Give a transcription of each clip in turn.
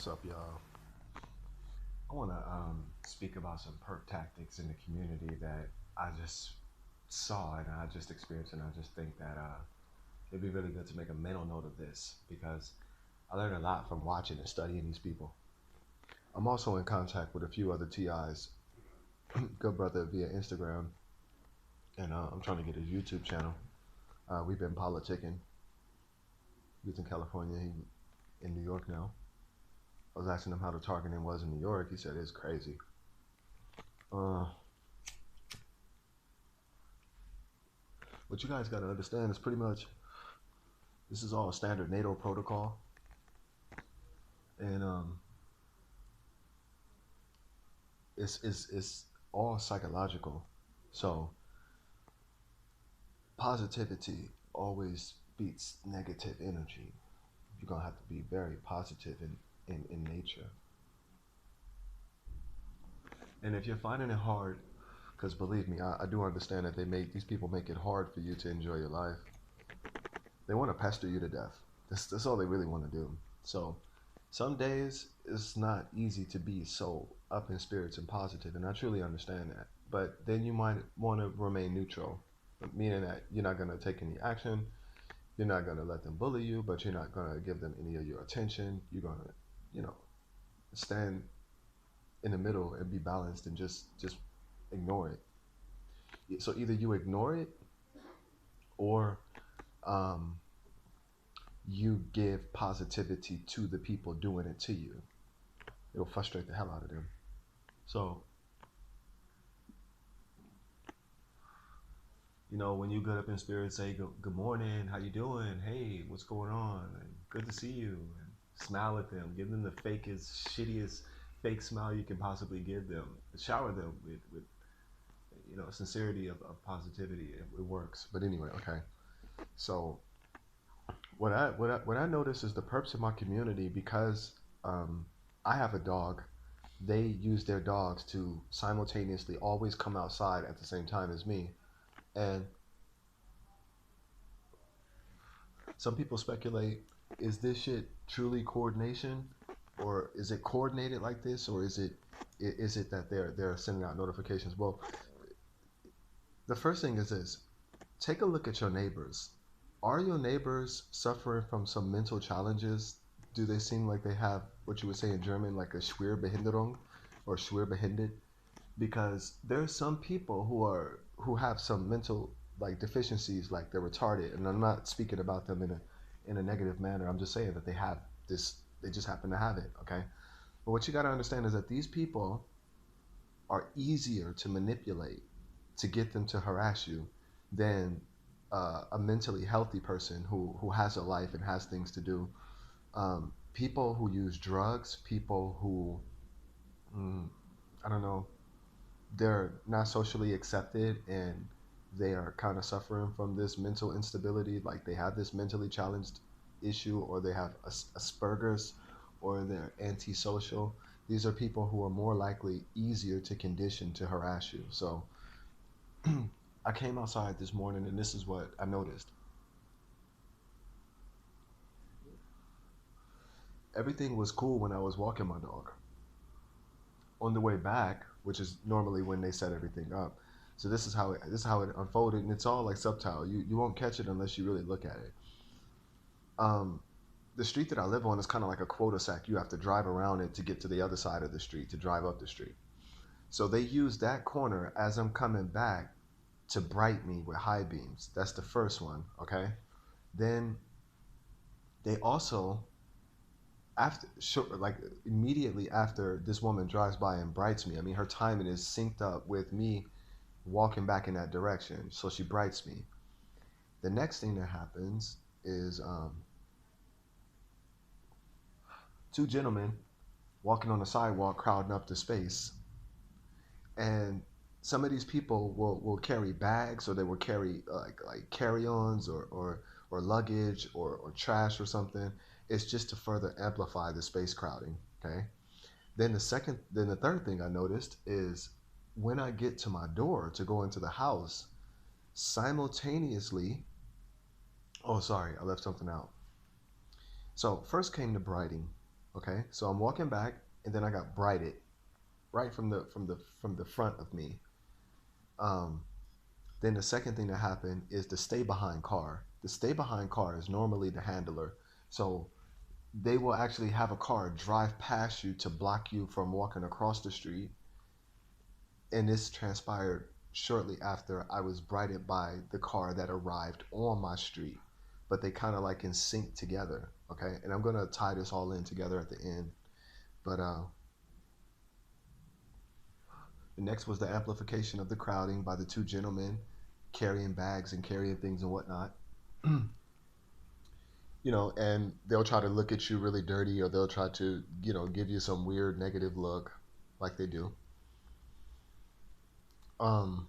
What's up, y'all? I want to speak about some perk tactics in the community that I just saw and I just experienced, and I just think that it'd be really good to make a mental note of this because I learned a lot from watching and studying these people. I'm also in contact with a few other TIs, good brother via Instagram, and I'm trying to get his YouTube channel. We've been politicking. He's in California, he in New York now. I was asking him how the targeting was in New York. He said it's crazy. Uh, what you guys got to understand is pretty much this is all standard NATO protocol, and it's all psychological. So positivity always beats negative energy. You're gonna have to be very positive in nature. And if you're finding it hard, because believe me, I do understand that these people make it hard for you to enjoy your life. They want to pester you to death. That's all they really want to do. So some days it's not easy to be so up in spirits and positive, and I truly understand that. But then you might want to remain neutral, meaning that you're not going to take any action, you're not going to let them bully you, but you're not going to give them any of your attention. You're going to, you know, stand in the middle and be balanced and just ignore it. So either you ignore it or um, you give positivity to the people doing it to you. It'll frustrate the hell out of them. So, when you get up in spirit, say good morning, how you doing? Hey, what's going on? And good to see you. And smile at them. Give them the fakest, shittiest fake smile you can possibly give them. Shower them with sincerity of positivity. It works. But anyway, okay. So what I notice is the perps in my community because I have a dog. They use their dogs to simultaneously always come outside at the same time as me. And some people speculate, is this shit truly coordination, or is it coordinated like this, or is it that they're sending out notifications? Well, the first thing is this: take a look at your neighbors. Are your neighbors suffering from some mental challenges? Do they seem like they have what you would say in German, like a Schwerbehinderung or Schwerbehindet? Because there's some people who have some mental like deficiencies, like they're retarded, and I'm not speaking about them in a negative manner. I'm just saying that they have this. They just happen to have it. Okay, but what you got to understand is that these people are easier to manipulate to get them to harass you than a mentally healthy person who has a life and has things to do. People who use drugs, people who mm, I don't know, they're not socially accepted and they are kind of suffering from this mental instability, like they have this mentally challenged issue, or they have Asperger's, or they're antisocial. These are people who are more likely easier to condition to harass you. So I came outside this morning and this is what I noticed. Everything was cool when I was walking my dog. On the way back, which is normally when they set everything up. So this is how it unfolded, and it's all like subtle. You won't catch it unless you really look at it. Um, the street that I live on is kind of like a quota sack. You have to drive around it to get to the other side of the street to drive up the street. So they use that corner as I'm coming back to bright me with high beams. That's the first one. Okay. Then they also after sure, like immediately after this woman drives by and brights me. I mean, her timing is synced up with me walking back in that direction. So she brights me. The next thing that happens is two gentlemen walking on the sidewalk, crowding up the space, and some of these people will carry bags, or they will carry like carry-ons or luggage or trash or something. It's just to further amplify the space crowding. Okay. Then the third thing I noticed is when I get to my door to go into the house, simultaneously. Oh, sorry, I left something out. So first came the brighting. Okay, so I'm walking back, and then I got brighted right from the front of me. Um, then the second thing that happened is the stay behind car. The stay behind car is normally the handler, so they will actually have a car drive past you to block you from walking across the street. And this transpired shortly after I was brighted by the car that arrived on my street. But they kind of like in sync together. Okay. And I'm going to tie this all in together at the end. But the next was the amplification of the crowding by the two gentlemen carrying bags and carrying things and whatnot. And they'll try to look at you really dirty, or they'll try to, give you some weird negative look like they do. Um,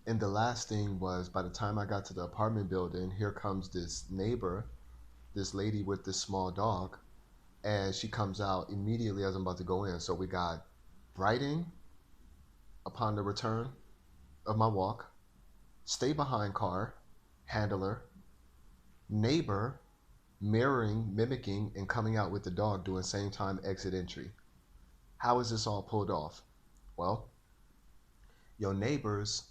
And the last thing was, by the time I got to the apartment building, here comes this neighbor, this lady with this small dog, and she comes out immediately as I'm about to go in. So we got brighting upon the return of my walk, stay behind car, handler, neighbor, mirroring, mimicking, and coming out with the dog doing same time exit entry. How is this all pulled off? Well, your neighbors,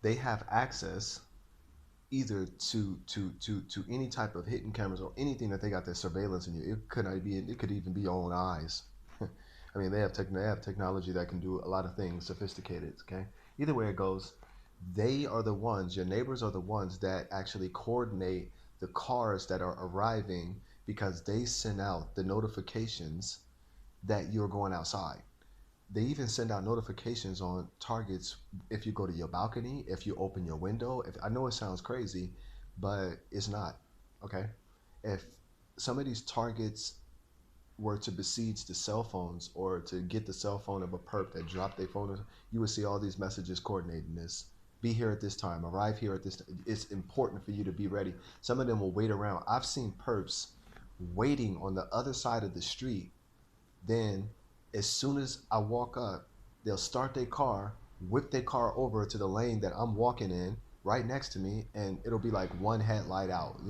they have access either to any type of hidden cameras or anything that they got their surveillance in you. It could not be. It could even be your own eyes. I mean, they have technology that can do a lot of things, sophisticated. Okay. Either way it goes, they are the ones. Your neighbors are the ones that actually coordinate the cars that are arriving because they send out the notifications that you're going outside. They even send out notifications on targets if you go to your balcony, if you open your window. If I know it sounds crazy, but it's not. Okay. If some of these targets were to besiege the cell phones or to get the cell phone of a perp that dropped their phone, you would see all these messages coordinating this. Be here at this time, arrive here at this time. It's important for you to be ready. Some of them will wait around. I've seen perps waiting on the other side of the street. Then, as soon as I walk up, they'll start their car, whip their car over to the lane that I'm walking in, right next to me, and it'll be like one headlight out.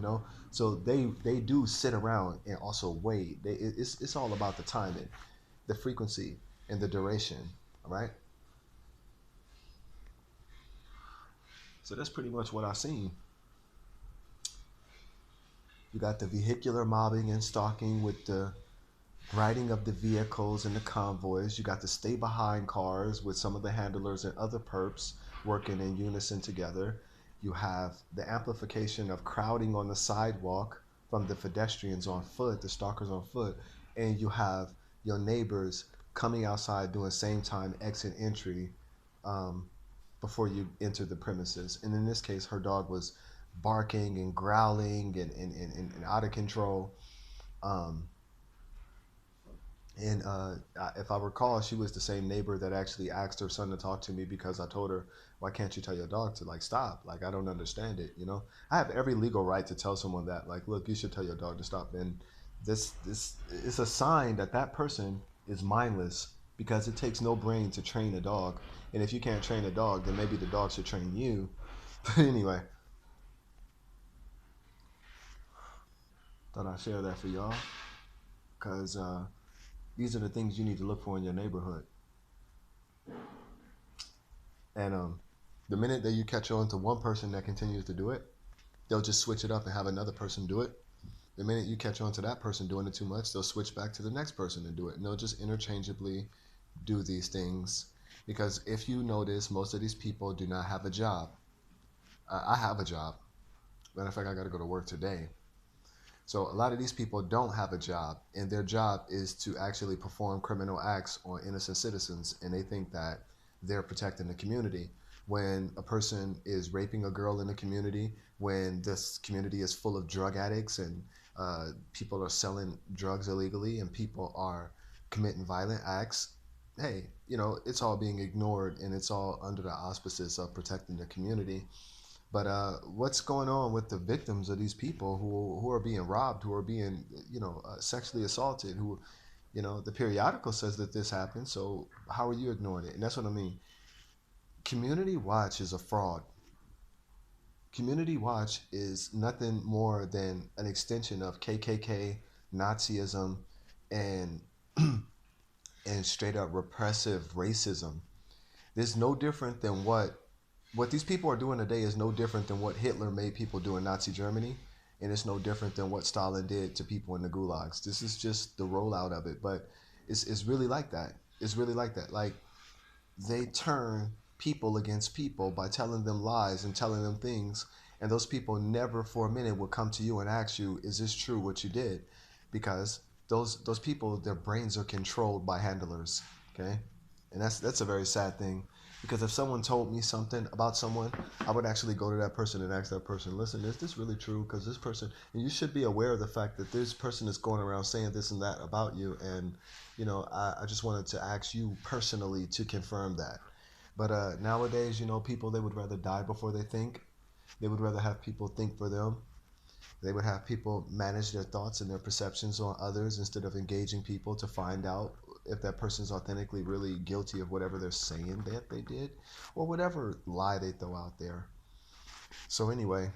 So they do sit around and also wait. It's all about the timing, the frequency, and the duration. All right. So that's pretty much what I've seen. You got the vehicular mobbing and stalking with the riding of the vehicles and the convoys. You got the stay behind cars with some of the handlers and other perps working in unison together. You have the amplification of crowding on the sidewalk from the pedestrians on foot, the stalkers on foot, and you have your neighbors coming outside doing same time exit entry um, before you enter the premises. And in this case, her dog was barking and growling and out of control. Um, and if I recall, she was the same neighbor that actually asked her son to talk to me because I told her, "Why can't you tell your dog to like stop? Like I don't understand it. I have every legal right to tell someone that, like, look, you should tell your dog to stop." And this is a sign that that person is mindless because it takes no brain to train a dog. And if you can't train a dog, then maybe the dog should train you. But anyway, thought I'd share that for y'all because these are the things you need to look for in your neighborhood. And the minute that you catch on to one person that continues to do it, they'll just switch it up and have another person do it. The minute you catch on to that person doing it too much, they'll switch back to the next person and do it. And they'll just interchangeably do these things. Because if you notice, most of these people do not have a job. I have a job. Matter of fact, I got to go to work today. So a lot of these people don't have a job, and their job is to actually perform criminal acts on innocent citizens, and they think that they're protecting the community. When a person is raping a girl in the community, when this community is full of drug addicts and people are selling drugs illegally and people are committing violent acts, hey, it's all being ignored and it's all under the auspices of protecting the community. But what's going on with the victims of these people who are being robbed, who are being sexually assaulted? The periodical says that this happened. So how are you ignoring it? And that's what I mean. Community Watch is a fraud. Community Watch is nothing more than an extension of KKK, Nazism, and and straight up repressive racism. There's no different than what these people are doing today is no different than what Hitler made people do in Nazi Germany, and it's no different than what Stalin did to people in the gulags. This is just the rollout of it, but it's really like that. It's really like that. Like they turn people against people by telling them lies and telling them things, and those people never for a minute will come to you and ask you, "Is this true what you did?" Because those people, their brains are controlled by handlers. Okay, and that's a very sad thing. Because if someone told me something about someone, I would actually go to that person and ask that person, "Listen, is this really true?" Because this person, and you should be aware of the fact that this person is going around saying this and that about you, and I just wanted to ask you personally to confirm that. But nowadays, people, they would rather die before they think. They would rather have people think for them. They would have people manage their thoughts and their perceptions on others instead of engaging people to find out if that person's authentically really guilty of whatever they're saying that they did or whatever lie they throw out there. So, anyway,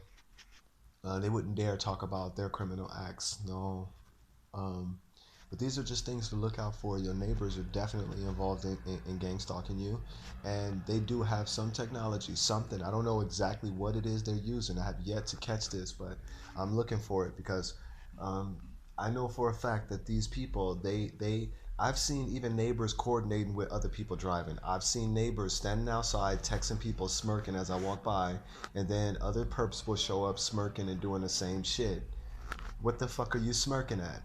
they wouldn't dare talk about their criminal acts. No. Um, But these are just things to look out for. Your neighbors are definitely involved in gang stalking you. And they do have some technology, something. I don't know exactly what it is they're using. I have yet to catch this, but I'm looking for it because um, I know for a fact that these people, I've seen even neighbors coordinating with other people driving. I've seen neighbors standing outside texting people smirking as I walk by, and then other perps will show up smirking and doing the same shit. What the fuck are you smirking at?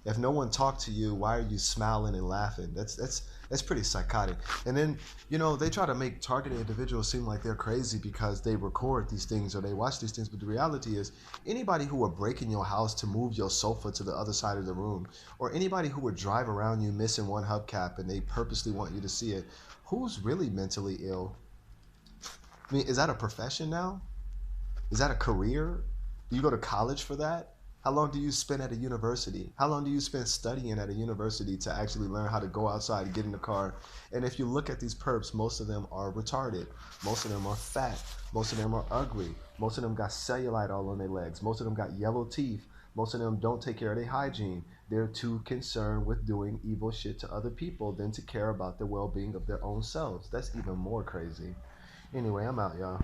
If no one talked to you, why are you smiling and laughing? That's pretty psychotic. And then they try to make targeted individuals seem like they're crazy because they record these things or they watch these things. But the reality is, anybody who would break in your house to move your sofa to the other side of the room, or anybody who would drive around you missing one hubcap and they purposely want you to see it, who's really mentally ill? I mean, is that a profession now? Is that a career? Do you go to college for that? How long do you spend at a university? How long do you spend studying at a university to actually learn how to go outside and get in the car? And if you look at these perps, most of them are retarded. Most of them are fat. Most of them are ugly. Most of them got cellulite all on their legs. Most of them got yellow teeth. Most of them don't take care of their hygiene. They're too concerned with doing evil shit to other people than to care about the well being of their own selves. That's even more crazy. Anyway, I'm out, y'all.